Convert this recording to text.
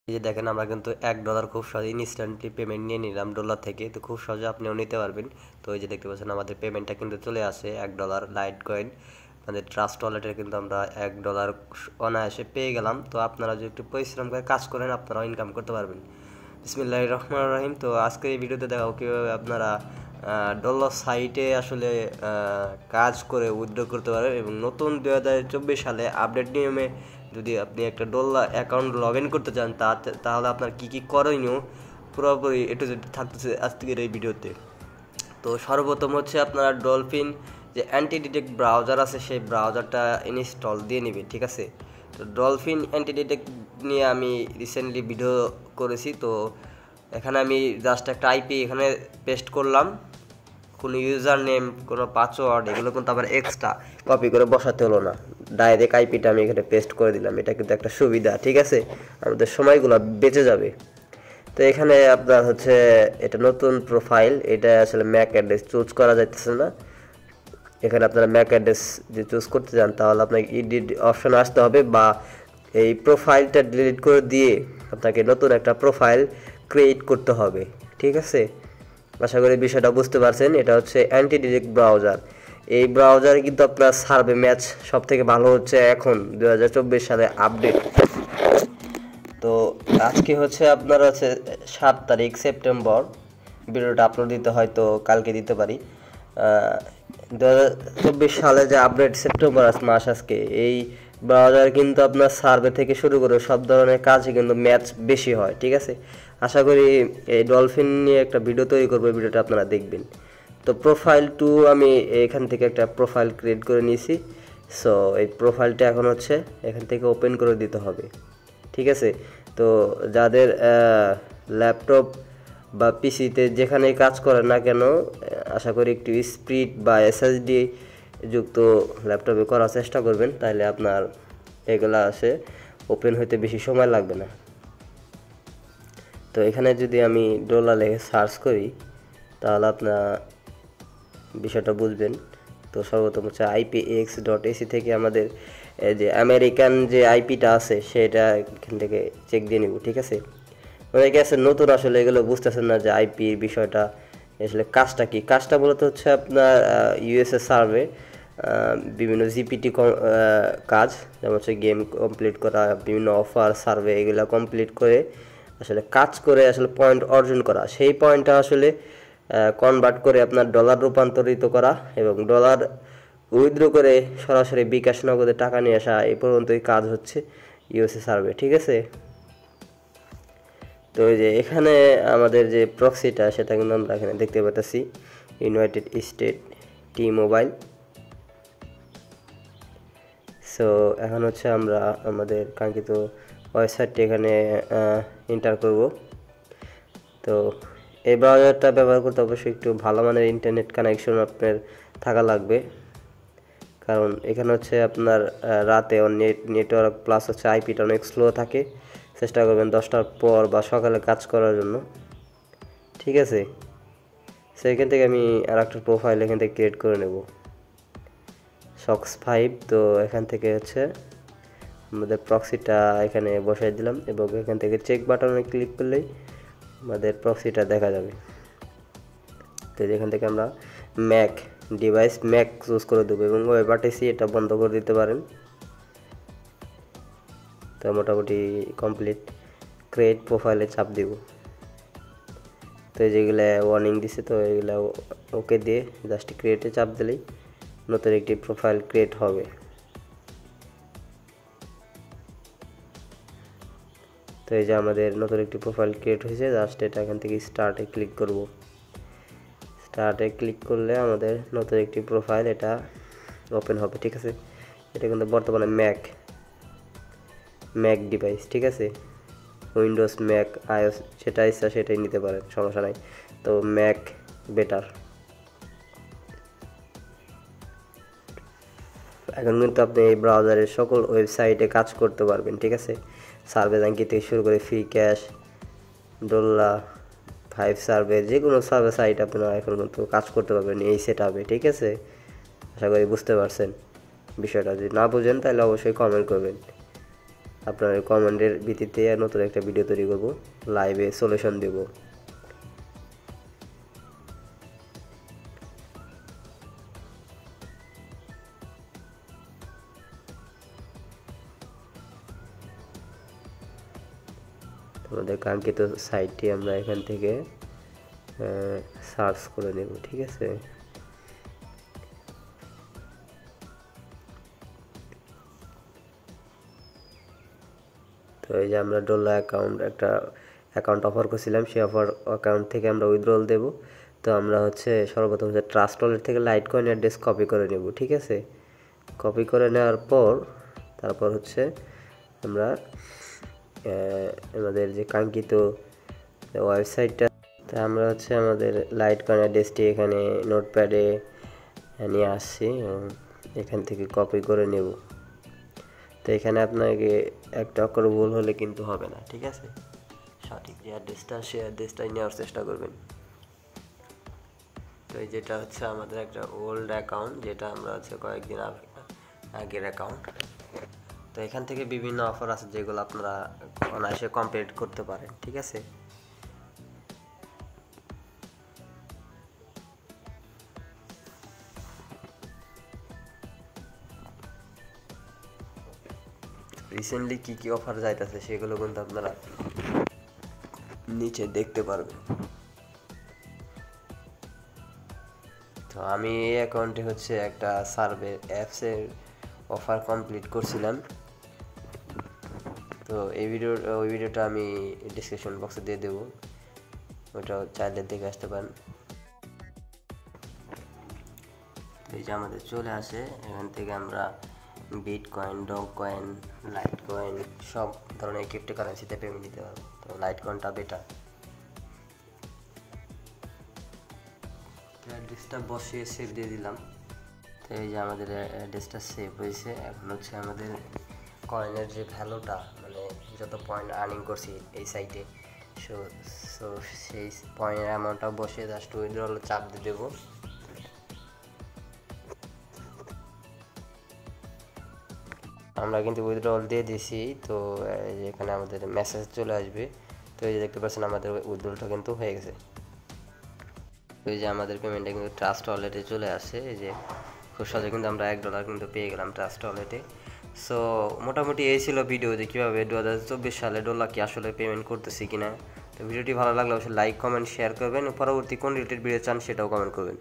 এই যে দেখেন আমরা কিন্তু $1 খুব সহজে ইনস্ট্যান্টলি পেমেন্ট নিয়ে নিলাম ডলার থেকে। তো খুব সহজে আপনিও নিতে পারবেন। তো এই যে দেখতে পাচ্ছেন আমাদের পেমেন্টটা কিন্তু চলে আসে $1 লাইট কয়েন। আমাদের ট্রাস্ট ওয়ালেটে কিন্তু আমরা $1 অনায়াসে পেয়ে গেলাম। তো আপনারা যদি একটু পরিশ্রম করে কাজ করেন আপনারাও ইনকাম করতে পারবেন। বিসমিল্লাহির রহমানির রহিম। তো আজকের এই ভিডিওতে দেখাবো কীভাবে আপনারা ডলার সাইটে আসলে কাজ করে উইথড্র করতে পারবেন এবং নতুন 2024 সালে আপডেট নিয়মে যদি আপনি একটা ডলার অ্যাকাউন্ট লগ ইন করতে চান তাহলে আপনার কী কী করণীয় পুরোপুরি একটু থাকতেছে আজকের এই ভিডিওতে। তো সর্বপ্রথম হচ্ছে আপনারা ডলফিন যে অ্যান্টি ডিটেক্ট ব্রাউজার আছে সেই ব্রাউজারটা ইনস্টল দিয়ে নেবেন, ঠিক আছে। তো ডলফিন অ্যান্টি ডিটেক্ট নিয়ে আমি রিসেন্টলি ভিডিও করেছি। তো এখানে আমি জাস্ট একটা আইপি এখানে পেস্ট করলাম, কোনো ইউজার নেম কোনো পাসওয়ার্ড এগুলো কিন্তু আবার এক্সট্রা কপি করে বসাতে হলো না, ডাইরেক্ট আইপিটা আমি এখানে পেস্ট করে দিলাম। এটা কিন্তু একটা সুবিধা, ঠিক আছে, আমাদের সময়গুলো বেঁচে যাবে। তো এখানে আপনার হচ্ছে এটা নতুন প্রোফাইল, এটা আসলে ম্যাক অ্যাড্রেস চুজ করা যাইতেছে না। এখানে আপনারা ম্যাক অ্যাড্রেস যে চুজ করতে চান তাহলে আপনাকে এডিট অপশন আসতে হবে, বা এই প্রোফাইলটা ডিলিট করে দিয়ে আপনাকে নতুন একটা প্রোফাইল ক্রিয়েট করতে হবে, ঠিক আছে। আশা করি বিষয়টা বুঝতে পারছেন। এটা হচ্ছে অ্যান্টি ডিটেক্ট ব্রাউজার। এই ব্রাউজারে কিন্তু আপনার সার্ভে ম্যাচ সব থেকে ভালো হচ্ছে এখন 2024 সালে আপডেট। তো আজকে হচ্ছে আপনার হচ্ছে 7 তারিখ সেপ্টেম্বর, ভিডিওটা আপলোড দিতে হয়তো কালকে দিতে পারি। 2024 সালে যে আপডেট সেপ্টেম্বর মাস আজকে, এই ব্রাউজার কিন্তু আপনার সার্ভে থেকে শুরু করে সব ধরনের কাজে কিন্তু ম্যাচ বেশি হয়, ঠিক আছে। আশা করি এই ডলফিন নিয়ে একটা ভিডিও তৈরি করবো, ভিডিওটা আপনারা দেখবেন। তো প্রোফাইল টু আমি এখান থেকে একটা প্রোফাইল ক্রিয়েট করে নিয়েছি। সো এই প্রোফাইলটা এখন হচ্ছে এখান থেকে ওপেন করে দিতে হবে, ঠিক আছে। তো যাদের ল্যাপটপ বা পিসিতে যেখানেই কাজ করেন না কেন, আশা করি একটু স্পিড বা এসএসডি যুক্ত ল্যাপটপে করার চেষ্টা করবেন, তাহলে আপনার এগুলা আছে ওপেন হইতে বেশি সময় লাগবে না। তো এখানে যদি আমি ডলার লিখে সার্চ করি তাহলে আপনার বিষয়টা বুঝবেন। তো সর্বপ্রথম হচ্ছে IPX.AC থেকে আমাদের যে আমেরিকান যে আইপিটা আছে সেটা এখান থেকে চেক দিয়ে নিব, ঠিক আছে। অনেকে আছে নতুন, আসলে এগুলো বুঝতেছেন না যে আইপির বিষয়টা আসলে কাজটা কি। কাজটা মূলত হচ্ছে আপনার ইউএসএ সার্ভে বিভিন্ন জিপিটি কাজ, যেমন হচ্ছে গেম কমপ্লিট করা, বিভিন্ন অফার সার্ভে এগুলো কমপ্লিট করে আসলে কাজ করে আসলে পয়েন্ট অর্জন করা, সেই পয়েন্টটা আসলে কনভার্ট করে আপনার ডলার রূপান্তরিত করা এবং ডলার উইথড্র করে সরাসরি বিকাশ নগদে টাকা নিয়ে আসা, এই পর্যন্তই কাজ হচ্ছে ইউএসএ সার্ভে, ঠিক আছে। তো এই যে এখানে আমাদের যে প্রক্সিটা সেটা কিন্তু আমরা এখানে দেখতে পাচ্ছি, ইউনাইটেড স্টেট টি মোবাইল। সো এখন হচ্ছে আমরা আমাদের কাঙ্ক্ষিত ওয়েবসাইটটি এখানে এন্টার করব। তো এই ব্রাউজারটা ব্যবহার করতে অবশ্যই একটু ভালো মানের ইন্টারনেট কানেকশন আপনার থাকা লাগবে, কারণ এখানে হচ্ছে আপনার রাতে নেটওয়ার্ক প্লাস হচ্ছে আইপিটা অনেক স্লো থাকে। চেষ্টা করবেন 10টার পর বা সকালে কাজ করার জন্য, ঠিক আছে। সেখান থেকে আমি আর একটা প্রোফাইল এখান থেকে ক্রিয়েট করে নেব, SOX5। তো এখান থেকে হচ্ছে আমাদের প্রক্সিটা এখানে বসাই দিলাম এবং এখান থেকে চেক বাটনে ক্লিক করলেই আমাদের প্রক্সিটা দেখা যাবে। তো এখান থেকে আমরা ম্যাক ডিভাইস ম্যাক চুজ করে দেবো এবং ওয়েবআরটিসি এটা বন্ধ করে দিতে পারেন। তো মোটামুটি কমপ্লিট, ক্রিয়েট প্রোফাইলে চাপ দিব। তো যেগুলো ওয়ার্নিং দিছে তো এগুলো ওকে দিয়ে জাস্ট ক্রিয়েটে চাপ দিলেই নতুন একটি প্রোফাইল ক্রিয়েট হবে। তো এই যে আমাদের নতুন একটি প্রোফাইল ক্রিয়েট হয়েছে, জাস্ট এটা এখান থেকে স্টার্টে ক্লিক করব। স্টার্টে ক্লিক করলে আমাদের নতুন একটি প্রোফাইল এটা ওপেন হবে, ঠিক আছে। এটা কিন্তু বর্তমানে ম্যাক ডিভাইস, ঠিক আছে। উইন্ডোজ ম্যাক আইওএস যেটা ইচ্ছা সেটাই নিতে পারেন, সমস্যা নাই। তো ম্যাক বেটার। এখন কিন্তু আপনি এই ব্রাউজারের সকল ওয়েবসাইটে কাজ করতে পারবেন, ঠিক আছে। সার্ভে ব্যাঙ্কি থেকে শুরু করে ফ্রি ক্যাশ, ডোল্লা, 5 সার্ভে, যে কোনো সার্ভে সাইট আপনারা এখন কিন্তু কাজ করতে পারবেন এই সেটআপে, ঠিক আছে। আশা করি বুঝতে পারছেন বিষয়টা। যদি না বুঝেন তাহলে অবশ্যই কমেন্ট করবেন। আপনার কমেন্টের ভিত্তিতে নতুন একটা ভিডিও তৈরি করব, লাইভে সলিউশন দেব। আমাদের কাঙ্ক্ষিত সাইটটি আমরা এখান থেকে সার্চ করে নেব, ঠিক আছে। তো এই যে আমরা ডলার একটা অ্যাকাউন্ট অফার করছিলাম, সেই অ্যাকাউন্ট থেকে আমরা উইথড্রল দেব। তো আমরা সর্বপ্রথম ট্রাস্ট ওয়ালেট থেকে লাইটকয়েন অ্যাড্রেস কপি করে নেব, ঠিক আছে। কপি করে নেওয়ার পর তারপর আমরা আমাদের যে কাঙ্ক্ষিত ওয়েবসাইটটা, তা আমরা আমাদের লাইটকয়েন অ্যাড্রেসটি এখানে নোটপ্যাডে নিয়ে আসছি এবং এখান থেকে কপি করে নেব। তো এখানে আপনাকে একটা অক্ষর ভুল হলে কিন্তু হবে না, ঠিক আছে। সঠিক যে অ্যাড্রেসটা, সেই অ্যাড্রেসটাই নেওয়ার চেষ্টা করবেন। তো এই যেটা আমাদের একটা ওল্ড অ্যাকাউন্ট, যেটা আমরা কয়েকদিন আগের অ্যাকাউন্ট। তো এখান থেকে বিভিন্ন অফার আছে যেগুলো আপনারা অনায়াসে কমপ্লিট করতে পারেন, ঠিক আছে। রিসেন্টলি কি কি অফার যাইতেছে সেগুলো কিন্তু আপনারা নিচে দেখতে পারবেন। তো আমি এই অ্যাকাউন্টে একটা সার্ভে অ্যাপসের অফার কমপ্লিট করছিলাম। তো ওই ভিডিওটা আমি ডিসক্রিপশন বক্সে দিয়ে দেবো, ওটা চাইলে দেখে আসতে পারেন। এই যে আমাদের চলে আসে, এখান থেকে আমরা bitcoin, dog coin, light coin সব ধরনের ক্রিপ্টোকারেন্সিতে পেমেন্ট দিতে পারবো। তো লাইট কয়েনটা বেটার। অ্যাড্রেসটা বসিয়ে সেভ দিয়ে দিলাম। তো এই যে আমাদের অ্যাড্রেসটা সেভ হয়েছে। এখন আমাদের কয়েনের যে ভ্যালুটা, মানে যত পয়েন্ট আর্নিং করছি এই সাইটে, সো সেই পয়েন্টের অ্যামাউন্টটা বসিয়ে জাস্ট উইথড্রল চাপ দিয়ে দেবো। আমরা কিন্তু উইথড্রল দিয়ে দিছি। তো এখানে আমাদের মেসেজ চলে আসবে। তো এই যে দেখতে পাচ্ছেন আমাদের উইথড্রলটা কিন্তু হয়ে গেছে। তো এই যে আমাদের পেমেন্টটা কিন্তু ট্রাস্ট ওয়ালেটে চলে আসে। এই যে খুব সহজে কিন্তু আমরা $1 কিন্তু পেয়ে গেলাম ট্রাস্ট ওয়ালেটে। সো মোটামুটি এই ছিল ভিডিও, যে কীভাবে 2024 সালে ডলার কি আসলে পেমেন্ট করতেছি কিনা। তো ভিডিওটি ভালো লাগলে অবশ্যই লাইক, কমেন্ট, শেয়ার করবেন। পরবর্তী কোন রিলেটেড ভিডিও চান সেটাও কমেন্ট করবেন।